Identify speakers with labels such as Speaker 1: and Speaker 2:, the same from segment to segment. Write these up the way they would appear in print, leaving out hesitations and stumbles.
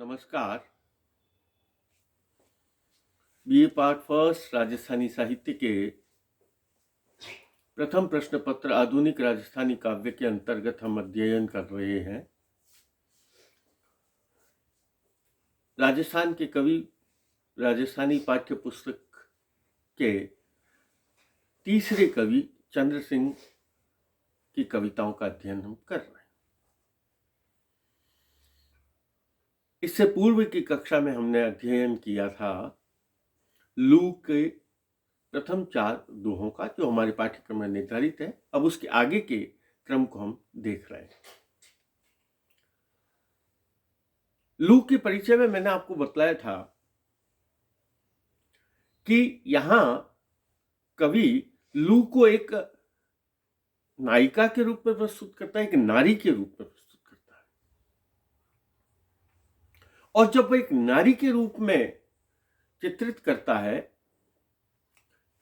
Speaker 1: नमस्कार। BA part first Rajasthani साहित्य के प्रथम प्रश्न पत्र आधुनिक राजस्थानी काव्य के अंतर्गत हम अध्ययन कर रहे हैं। राजस्थान के कवि राजस्थानी पाठ्य पुस्तक के तीसरे कवि चंद्र सिंह की कविताओं का अध्ययन हम कर रहे हैं। इससे पूर्व की कक्षा में हमने अध्ययन किया था लू के प्रथम 4 दोहों का, जो हमारे पाठ्यक्रम में निर्धारित है। अब उसके आगे के क्रम को हम देख रहे हैं। लू के परिचय में मैंने आपको बतलाया था कि यहां कवि लू को एक नायिका के रूप में प्रस्तुत करता है, एक नारी के रूप में प्रस्तुत करता है। और जब वो एक नारी के रूप में चित्रित करता है,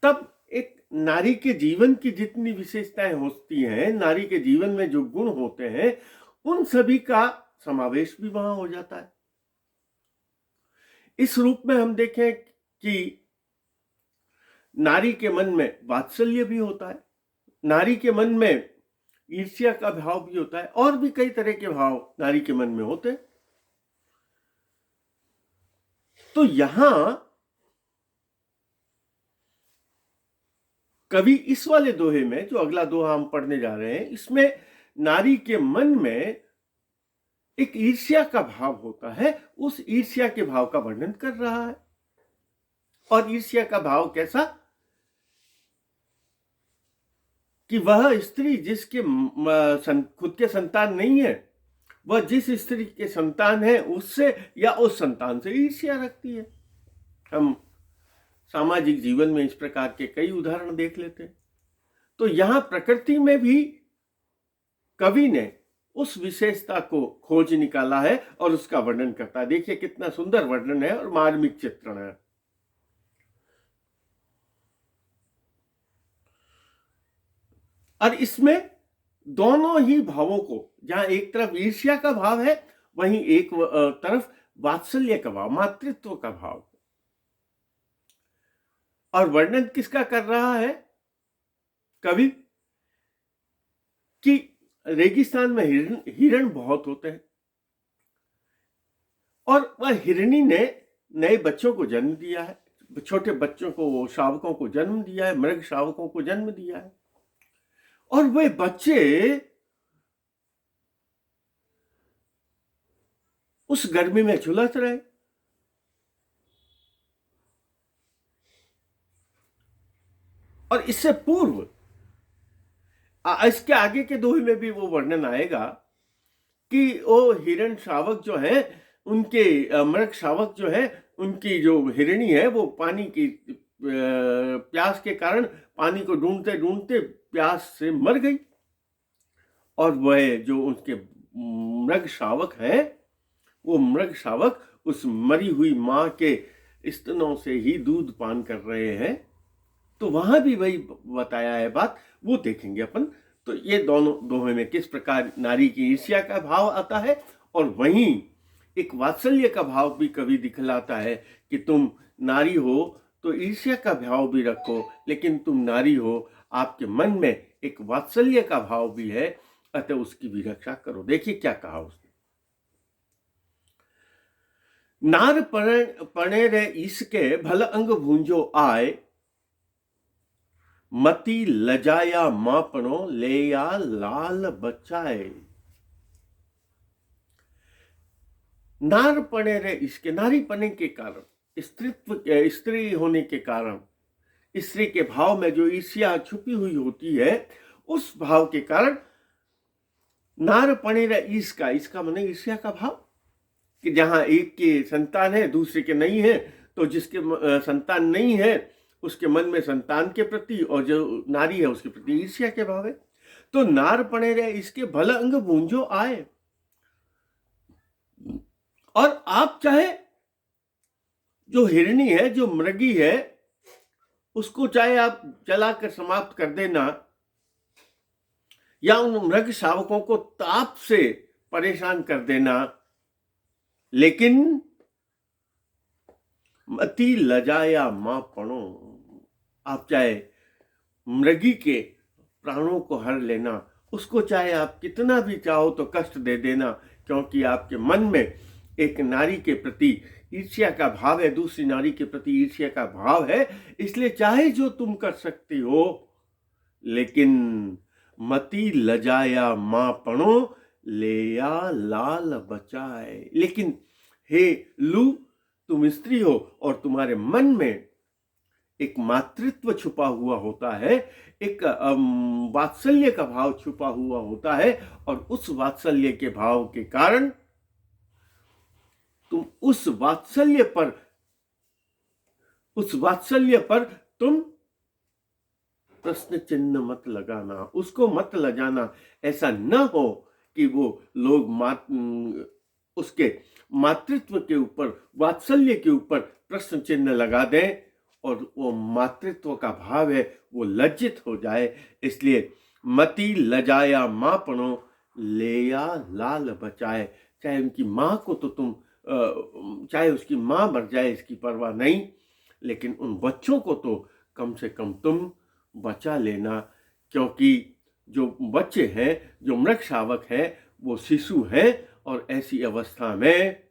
Speaker 1: तब एक नारी के जीवन की जितनी विशेषताएं होती हैं, नारी के जीवन में जो गुण होते हैं, उन सभी का समावेश भी वहां हो जाता है। इस रूप में हम देखें कि नारी के मन में वात्सल्य भी होता है, नारी के मन में ईर्ष्या का भाव भी होता है, और भी कई तरह के भाव नारी के मन में होते हैं। तो यहां कवि इस वाले दोहे में, जो अगला दोहा हम पढ़ने जा रहे हैं, इसमें नारी के मन में एक ईर्ष्या का भाव होता है। उस ईर्ष्या के भाव का वर्णन कर रहा है। और ईर्ष्या का भाव कैसा कि वह स्त्री जिसके खुद के संतान नहीं है, वह जिस स्त्री के संतान है उससे या उस संतान से ईर्ष्या रखती है। हम सामाजिक जीवन में इस प्रकार के कई उदाहरण देख लेते हैं। तो यहां प्रकृति में भी कवि ने उस विशेषता को खोज निकाला है और उसका वर्णन करता है। देखिए कितना सुंदर वर्णन है और मार्मिक चित्रण है। और इसमें दोनों ही भावों को, जहां एक तरफ ईर्ष्या का भाव है, वहीं एक तरफ वात्सल्य का भाव, मातृत्व का भाव। और वर्णन किसका कर रहा है कवि? कि रेगिस्तान में हिरण बहुत होते हैं, और वह हिरणी ने नए बच्चों को जन्म दिया है, छोटे बच्चों को, शावकों को जन्म दिया है, मृग शावकों को जन्म दिया है। और वे बच्चे उस गर्मी में झुलस रहे। और इससे पूर्व इसके आगे के दोहे में भी वो वर्णन आएगा कि वो हिरण शावक जो है, उनके मृग शावक जो है, उनकी जो हिरणी है, वो पानी की प्यास के कारण पानी को ढूंढते ढूंढते प्यास से मर गई। और वह जो उनके मृग शावक हैं, वो मृग शावक उस मरी हुई मां के स्तनों से ही दूध पान कर रहे हैं। तो वहां भी वही बताया है बात, वो देखेंगे अपन। तो ये दोनों दोहे में किस प्रकार नारी की ईर्ष्या का भाव आता है, और वहीं एक वात्सल्य का भाव भी कवि दिखलाता है कि तुम नारी हो तो ईर्ष्या का भाव भी रखो, लेकिन तुम नारी हो, आपके मन में एक वात्सल्य का भाव भी है, अतः उसकी भी रक्षा करो। देखिए क्या कहा उसने। नार पणे रे इसके भल अंग भूंजो आय, मती लजाया मापणो लेया लाल बचाए। नार पणे रे इसके, नारी पने के कारण, स्त्री होने के कारण, स्त्री के भाव में जो ईर्ष्या छुपी हुई होती है, उस भाव के कारण नार पणे रे इसका माने ईर्ष्या का भाव, कि जहां एक के संतान है दूसरे के नहीं है, तो जिसके संतान नहीं है उसके मन में संतान के प्रति, और जो नारी है उसके प्रति ईर्ष्या के भाव है। तो नार पणे रे इसके भल अंग भूंजो आए। और आप चाहे जो हिरणी है, जो मृगी है, उसको चाहे आप जलाकर समाप्त कर देना, या उन मृग शावकों को ताप से परेशान कर देना, लेकिन मति लजाया मां पणो, आप चाहे मृगी के प्राणों को हर लेना, उसको चाहे आप कितना भी चाहो तो कष्ट दे देना, क्योंकि आपके मन में एक नारी के प्रति ईर्ष्या का भाव है, दूसरी नारी के प्रति ईर्ष्या का भाव है, इसलिए चाहे जो तुम कर सकती हो, लेकिन मति लजाया मां पणो, लेया लाल बचाए। लेकिन हे लू, तुम स्त्री हो और तुम्हारे मन में एक मातृत्व छुपा हुआ होता है, एक वात्सल्य का भाव छुपा हुआ होता है, और उस वात्सल्य के भाव के कारण तुम उस वात्सल्य पर तुम प्रश्न चिन्ह मत लगाना, उसको मत लजाना। ऐसा न हो कि वो लोग उसके मातृत्व के ऊपर, वात्सल्य के ऊपर प्रश्न चिन्ह लगा दें और वो मातृत्व का भाव है वो लज्जित हो जाए। इसलिए मति लजाया मां पणो, लेया लाल बचाए। चाहे उनकी मां को तो तुम चाहे उसकी मां मर जाए इसकी परवाह नहीं, लेकिन उन बच्चों को तो कम से कम तुम बचा लेना, क्योंकि जो बच्चे हैं, जो मृग शावक हैं, वो शिशु हैं, और ऐसी अवस्था में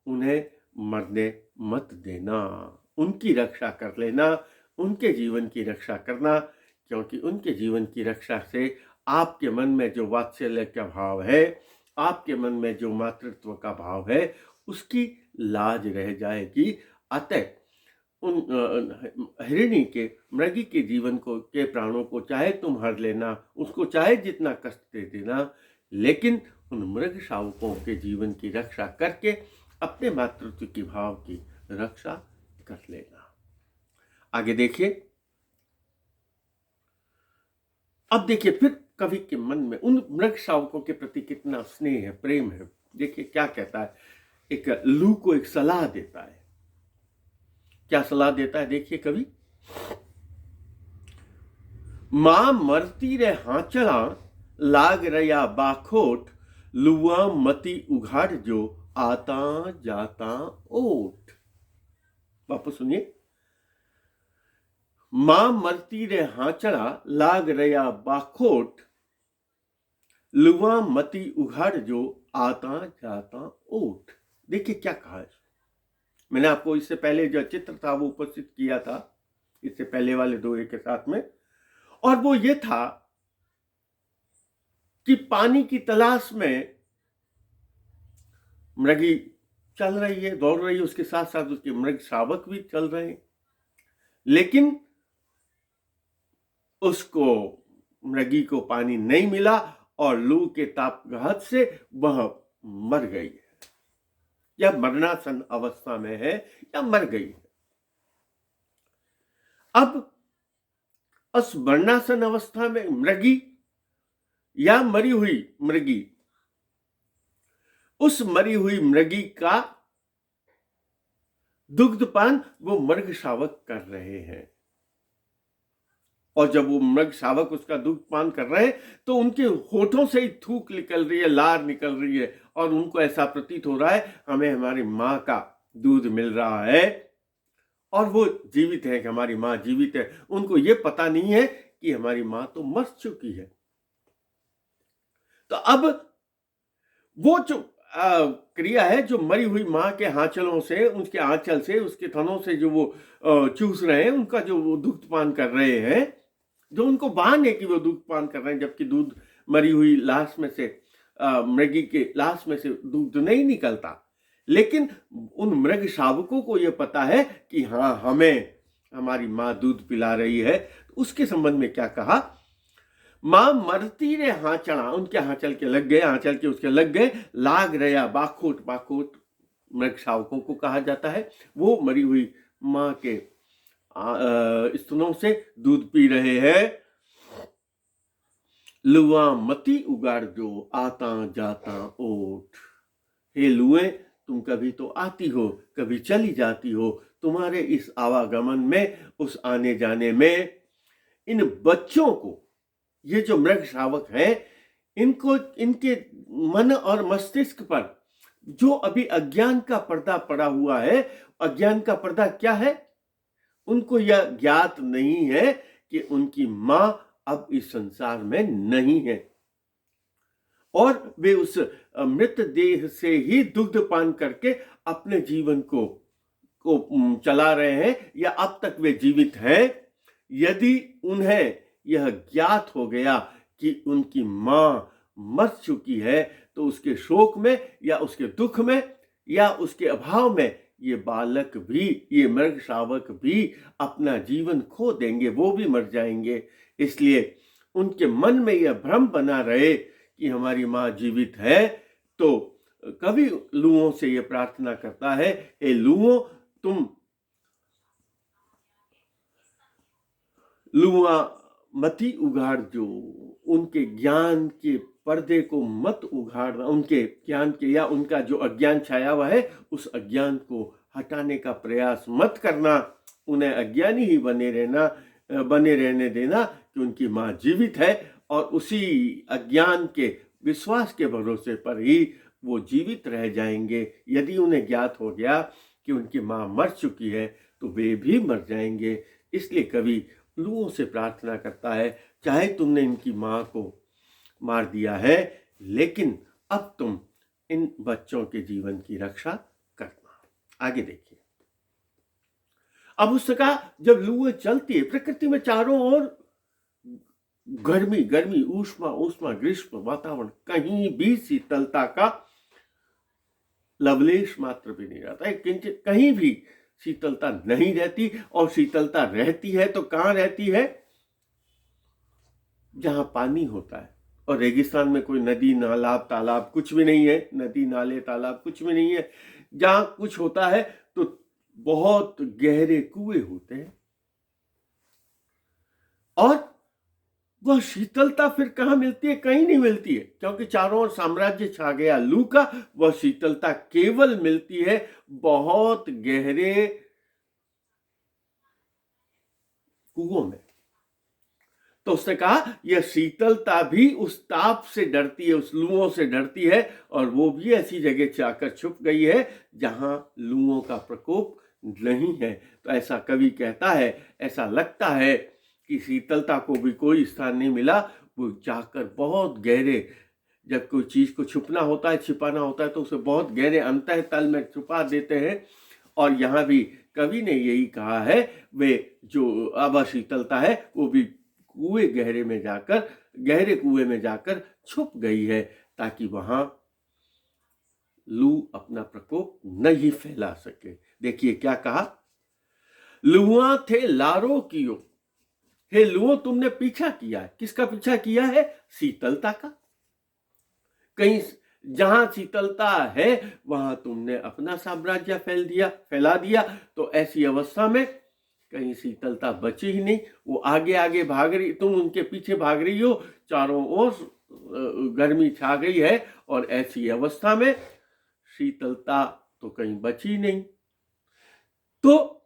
Speaker 1: उन्हें मरने मत देना, उनकी रक्षा कर लेना, उनके जीवन की रक्षा करना, क्योंकि उनके जीवन की रक्षा से आपके मन में जो वात्सल्य का भाव है, आपके मन में जो मातृत्व का भाव है, उसकी लाज रह जाएगी। अतः उन हिरणी के, मृगी के जीवन को, के प्राणों को चाहे तुम हर लेना, उसको चाहे जितना कष्ट दे देना, लेकिन उन मृग शावकों के जीवन की रक्षा करके अपने मातृत्व की भाव की रक्षा कर लेना। आगे देखिए, अब देखिए फिर कवि के मन में उन मृग शावकों के प्रति कितना स्नेह है, प्रेम है। देखिए क्या कहता है, एक लू को एक सलाह देता है। क्या सलाह देता है, देखिए कवि। मां मरती रे हांचला, लाग रया बाखोट, लुआ मती उघाड़ जो, आता जाता ओट। वापस सुनिए। मां मरती रे हांचला, लाग रया बाखोट, लुआ मती उघाड़ जो, आता जाता ओट। देखिए क्या कहा है। मैंने आपको इससे पहले जो चित्र था वो उपस्थित किया था, इससे पहले वाले दोहे के साथ में, और वो ये था कि पानी की तलाश में मृगी चल रही है, दौड़ रही है, उसके साथ साथ उसके मृग शावक भी चल रहे हैं, लेकिन उसको, मृगी को पानी नहीं मिला और लू के तापघात से वह मर गई है, या मरणासन अवस्था में है, या मर गई है। अब उस मरणासन अवस्था में मृगी या मरी हुई मृगी, उस मरी हुई मृगी का दुग्धपान वो मृग शावक कर रहे हैं, और जब वो मृग शावक उसका दुग्धपान कर रहे हैं तो उनके होठों से ही थूक निकल रही है, लार निकल रही है, और उनको ऐसा प्रतीत हो रहा है हमें हमारी मां का दूध मिल रहा है, और वो जीवित है, कि हमारी मां जीवित है। उनको ये पता नहीं है कि हमारी मां तो मर चुकी है। तो अब वो जो क्रिया है, जो मरी हुई मां के आंचलों से, उसके आंचल से, उसके थनों से जो वो चूस रहे हैं, उनका जो वो दुग्धपान कर रहे हैं, जो उनको भान है कि वो दुग्धपान कर रहे हैं, जबकि दूध मरी हुई लाश में से, मृगी के लाश में से दूध नहीं निकलता, लेकिन उन मृग शावकों को यह पता है कि हाँ, हमें हमारी मां दूध पिला रही है। तो उसके संबंध में क्या कहा, मां मरती रे हांचड़ा, उनके हांचल के लग गए, आंचल के उसके लग गए, लाग रया बाखोट, बाखोट मृग शावकों को कहा जाता है, वो मरी हुई मां के स्तनों से दूध पी रहे हैं। लुआ मती उगाड़ जो, आता जाता ओट। हे लुए, तुम कभी तो आती हो, कभी चली जाती हो, तुम्हारे इस आवागमन में, उस आने जाने में, इन बच्चों को, ये जो मृग शावक हैं, इनको, इनके मन और मस्तिष्क पर जो अभी अज्ञान का पर्दा पड़ा हुआ है। अज्ञान का पर्दा क्या है? उनको यह ज्ञात नहीं है कि उनकी मां अब इस संसार में नहीं है और वे उस मृत देह से ही दुग्ध पान करके अपने जीवन को चला रहे हैं या अब तक वे जीवित हैं। यदि उन्हें यह ज्ञात हो गया कि उनकी मां मर चुकी है तो उसके शोक में या उसके दुख में या उसके अभाव में ये बालक भी, ये मृग शावक भी अपना जीवन खो देंगे, वो भी मर जाएंगे। इसलिए उनके मन में यह भ्रम बना रहे कि हमारी मां जीवित है। तो कवि लुओं से यह प्रार्थना करता है, हे लुओं, तुम लुआ मती उघाड़ जो, उनके ज्ञान के पर्दे को मत उघाड़ना, उनके ज्ञान के या उनका जो अज्ञान छाया हुआ है उस अज्ञान को हटाने का प्रयास मत करना। उन्हें अज्ञानी ही बने रहने देना कि उनकी मां जीवित है और उसी अज्ञान के विश्वास के भरोसे पर ही वो जीवित रह जाएंगे। यदि उन्हें ज्ञात हो गया कि उनकी मां मर चुकी है तो वे भी मर जाएंगे। इसलिए कवि लुओं से प्रार्थना करता है, चाहे तुमने इनकी मां को मार दिया है लेकिन अब तुम इन बच्चों के जीवन की रक्षा करना। आगे देखिए, अब उसने कहा जब लुएं चलती है प्रकृति में चारों ओर गर्मी गर्मी, ऊष्मा ऊष्मा, ग्रीष्म वातावरण, कहीं भी शीतलता का लवलेश मात्र भी नहीं रहता है, किंचित कहीं भी शीतलता नहीं रहती। और शीतलता रहती है तो कहां रहती है? जहां पानी होता है। और रेगिस्तान में कोई नदी नाला तालाब कुछ भी नहीं है, नदी नाले तालाब कुछ भी नहीं है। जहां कुछ होता है तो बहुत गहरे कुएं होते हैं। और वह शीतलता फिर कहां मिलती है? कहीं नहीं मिलती है, क्योंकि चारों ओर साम्राज्य छा गया लू का। वह शीतलता केवल मिलती है बहुत गहरे कुओं में। तो उसने कहा यह शीतलता भी उस ताप से डरती है, उस लुओं से डरती है, और वो भी ऐसी जगह जाकर छुप गई है जहां लुओं का प्रकोप नहीं है। तो ऐसा कवि कहता है, ऐसा लगता है कि शीतलता को भी कोई स्थान नहीं मिला। वो जाकर बहुत गहरे, जब कोई चीज को छुपना होता है, छिपाना होता है, तो उसे बहुत गहरे अंतः तल में छुपा देते हैं। और यहाँ भी कवि ने यही कहा है, वे जो अब शीतलता है वो भी गहरे कुएं में जाकर छुप गई है, ताकि वहां लू अपना प्रकोप नहीं फैला सके। देखिए क्या कहा, लुआ थे लारो कियो, हे लुओ तुमने पीछा किया है। किसका पीछा किया है? शीतलता का। कहीं जहां शीतलता है वहां तुमने अपना साम्राज्य फैला दिया। तो ऐसी अवस्था में कहीं शीतलता बची ही नहीं, वो आगे आगे भाग रही, तुम उनके पीछे भाग रही हो, चारों ओर गर्मी छा गई है, और ऐसी अवस्था में शीतलता तो कहीं बची नहीं। तो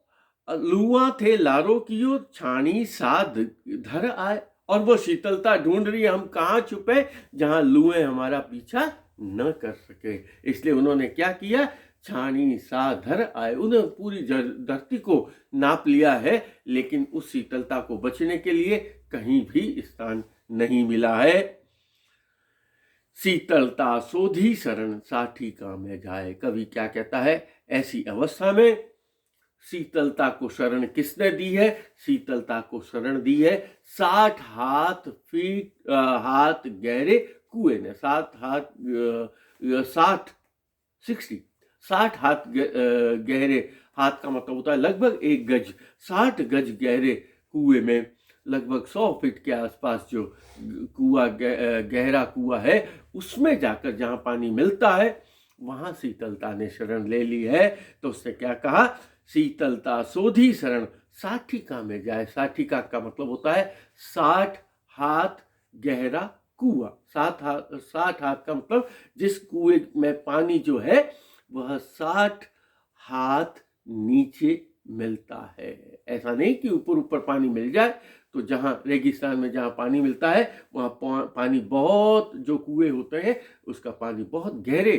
Speaker 1: लुआ थे लारो कियो, छानी साध धर आए, और वो शीतलता ढूंढ रही है हम कहाँ छुपे जहां लुएं हमारा पीछा न कर सके। इसलिए उन्होंने क्या किया, छानी सा धर आए, उन्होंने पूरी धरती को नाप लिया है, लेकिन उस शीतलता को बचने के लिए कहीं भी स्थान नहीं मिला है। शीतलता सोधी शरण साठी काम में जाए। कवि क्या कहता है, ऐसी अवस्था में शीतलता को शरण किसने दी है? शीतलता को शरण दी है 60 हाथ गहरे कुएं ने। 60 हाथ गहरे, हाथ का मतलब होता है लगभग 1 गज, 60 गज गहरे कुएं में, लगभग 100 फीट के आसपास जो गहरा कुआं है, उसमें जाकर जहां पानी मिलता है वहां शीतलता ने शरण ले ली है। तो उसने क्या कहा, शीतलता सोधी शरण साठिका में जाए। साठिका का मतलब होता है 60 हाथ गहरा कुआं। 60 हाथ का मतलब जिस कुएं में पानी जो है वह 60 हाथ नीचे मिलता है। ऐसा नहीं कि ऊपर ऊपर पानी मिल जाए। तो जहां रेगिस्तान में जहां पानी मिलता है वहां पानी बहुत, जो कुएं होते हैं उसका पानी बहुत गहरे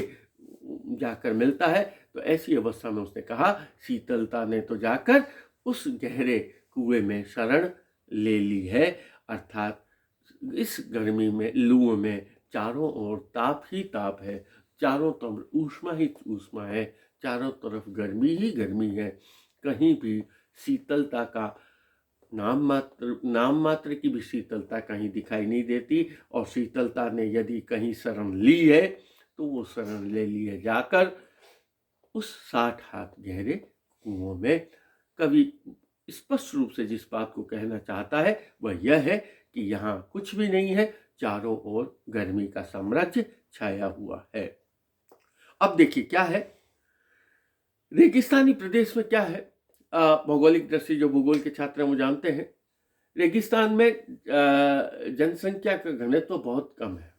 Speaker 1: जाकर मिलता है। तो ऐसी अवस्था में उसने कहा, शीतलता ने तो जाकर उस गहरे कुएं में शरण ले ली है, अर्थात इस गर्मी में, लू में चारों ओर ताप ही ताप है, चारों तरफ ऊष्मा ही ऊष्मा है, चारों तरफ गर्मी ही गर्मी है, कहीं भी शीतलता का नाम मात्र की भी शीतलता कहीं दिखाई नहीं देती। और शीतलता ने यदि कहीं शरण ली है तो वो शरण ले ली है जाकर उस 60 हाथ गहरे कुओं में। कवि स्पष्ट रूप से जिस बात को कहना चाहता है वह यह है कि यहाँ कुछ भी नहीं है, चारों ओर गर्मी का साम्राज्य छाया हुआ है। अब देखिए क्या है, रेगिस्तानी प्रदेश में क्या है, भौगोलिक दृष्टि जो भूगोल के छात्र हैं वो जानते हैं, रेगिस्तान में जनसंख्या का घनत्व तो बहुत कम है,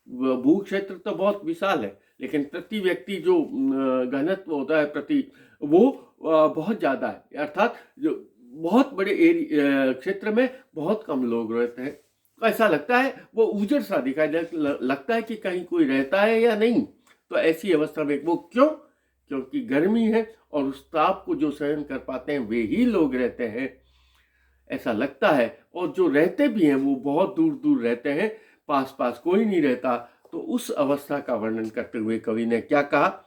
Speaker 1: भू क्षेत्र तो बहुत विशाल है, लेकिन प्रति व्यक्ति जो घनत्व होता है प्रति वो बहुत ज़्यादा है, अर्थात जो बहुत बड़े क्षेत्र में बहुत कम लोग रहते हैं। तो ऐसा लगता है वो उजड़ सा दिखाई लगता है कि कहीं कोई रहता है या नहीं। तो ऐसी अवस्था में वो क्योंकि गर्मी है और उस ताप को जो सहन कर पाते हैं वे ही लोग रहते हैं, ऐसा लगता है। और जो रहते भी हैं वो बहुत दूर दूर रहते हैं, पास पास कोई नहीं रहता। तो उस अवस्था का वर्णन करते हुए कवि ने क्या कहा,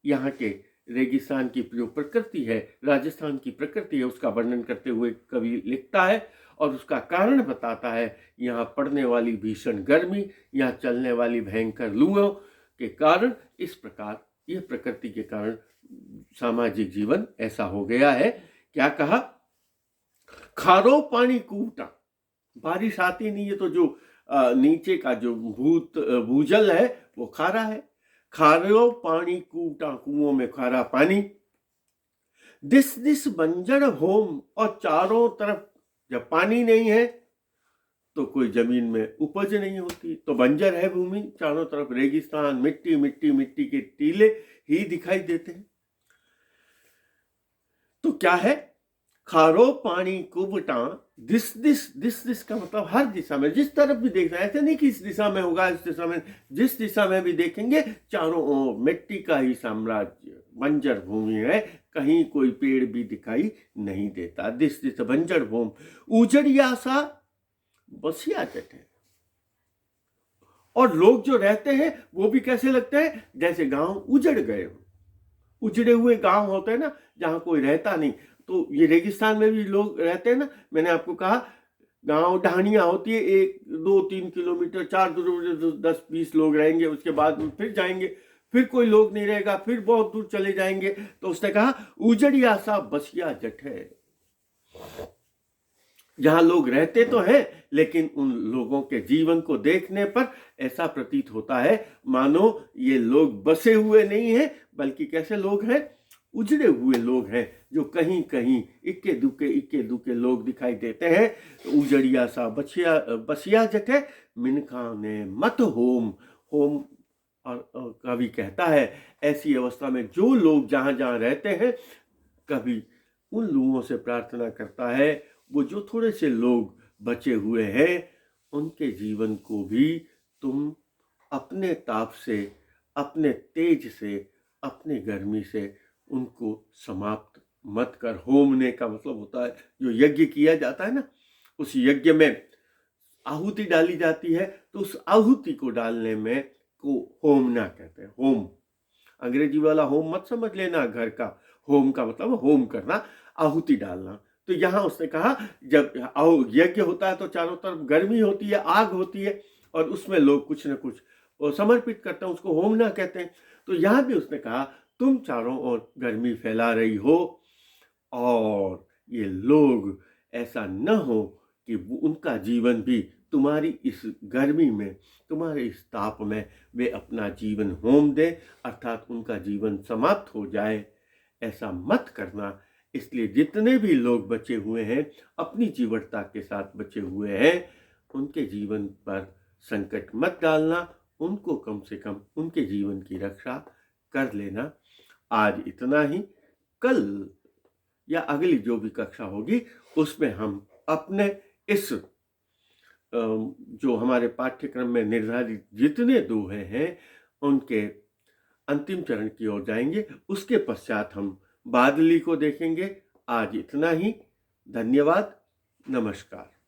Speaker 1: यहाँ के रेगिस्तान की जो प्रकृति है, राजस्थान की प्रकृति है, उसका वर्णन करते हुए कवि लिखता है और उसका कारण बताता है। यहाँ पड़ने वाली भीषण गर्मी, यहाँ चलने वाली भयंकर लूओं के कारण, इस प्रकार यह प्रकृति के कारण सामाजिक जीवन ऐसा हो गया है। क्या कहा, खारो पानी कूटा, बारिश आती नहीं है तो जो नीचे का जो भूजल है वो खारा है। खारो पानी कूटा, कुओं में खारा पानी। दिस दिस बंजर होम, और चारों तरफ जब पानी नहीं है तो कोई जमीन में उपज नहीं होती, तो बंजर है भूमि, चारों तरफ रेगिस्तान, मिट्टी मिट्टी मिट्टी के टीले ही दिखाई देते हैं। तो क्या है, खारो पानी Kubota, this this this this का मतलब हर दिशा में, जिस तरफ भी देखना है, ऐसे नहीं कि इस दिशा में होगा इस दिशा में, जिस दिशा में भी देखेंगे चारों ओर मिट्टी का ही साम्राज्य, बंजर भूमि है, कहीं कोई पेड़ भी दिखाई नहीं देता। दिस दिस बंजर भूमि, उजड़िया सा बसिया जट है। और लोग जो रहते हैं वो भी कैसे लगते हैं, जैसे गांव उजड़ गए हो, उजड़े हुए गांव होते हैं ना जहां कोई रहता नहीं। तो ये रेगिस्तान में भी लोग रहते हैं ना, मैंने आपको कहा गांव ढानियां होती है, 1-2-3 किलोमीटर 4 किलोमीटर 10-20 लोग रहेंगे, उसके बाद फिर जाएंगे, फिर कोई लोग नहीं रहेगा, फिर बहुत दूर चले जाएंगे। तो उसने कहा उजड़िया सा बसिया जट है, जहां लोग रहते तो हैं लेकिन उन लोगों के जीवन को देखने पर ऐसा प्रतीत होता है मानो ये लोग बसे हुए नहीं हैं, बल्कि कैसे लोग हैं, उजड़े हुए लोग हैं, जो कहीं कहीं इक्के दुक्के लोग दिखाई देते हैं। तो उजड़िया सा बसिया जटे मिनखा ने मत होम होम। और कवि कहता है ऐसी अवस्था में जो लोग जहां जहां रहते हैं, कवि उन लोगों से प्रार्थना करता है वो जो थोड़े से लोग बचे हुए हैं उनके जीवन को भी तुम अपने ताप से, अपने तेज से, अपने गर्मी से उनको समाप्त मत कर। होमने का मतलब होता है जो यज्ञ किया जाता है ना, उस यज्ञ में आहुति डाली जाती है, तो उस आहुति को डालने में को होमना कहते हैं। होम, अंग्रेजी वाला होम मत समझ लेना घर का, होम का मतलब होम करना, आहुति डालना। तो यहाँ उसने कहा जब यज्ञ होता है तो चारों तरफ गर्मी होती है, आग होती है, और उसमें लोग कुछ न कुछ समर्पित करते हैं, उसको होमना कहते हैं। तो यहाँ भी उसने कहा तुम चारों ओर गर्मी फैला रही हो, और ये लोग ऐसा न हो कि उनका जीवन भी तुम्हारी इस गर्मी में, तुम्हारे इस ताप में वे अपना जीवन होम दे, अर्थात उनका जीवन समाप्त हो जाए। ऐसा मत करना। इसलिए जितने भी लोग बचे हुए हैं, अपनी जीवटता के साथ बचे हुए हैं, उनके जीवन पर संकट मत डालना, उनको कम से कम उनके जीवन की रक्षा कर लेना। आज इतना ही, कल या अगली जो भी कक्षा होगी उसमें हम अपने इस जो हमारे पाठ्यक्रम में निर्धारित जितने दोहे हैं उनके अंतिम चरण की ओर जाएंगे। उसके पश्चात हम बादली को देखेंगे। आज इतना ही। धन्यवाद। नमस्कार।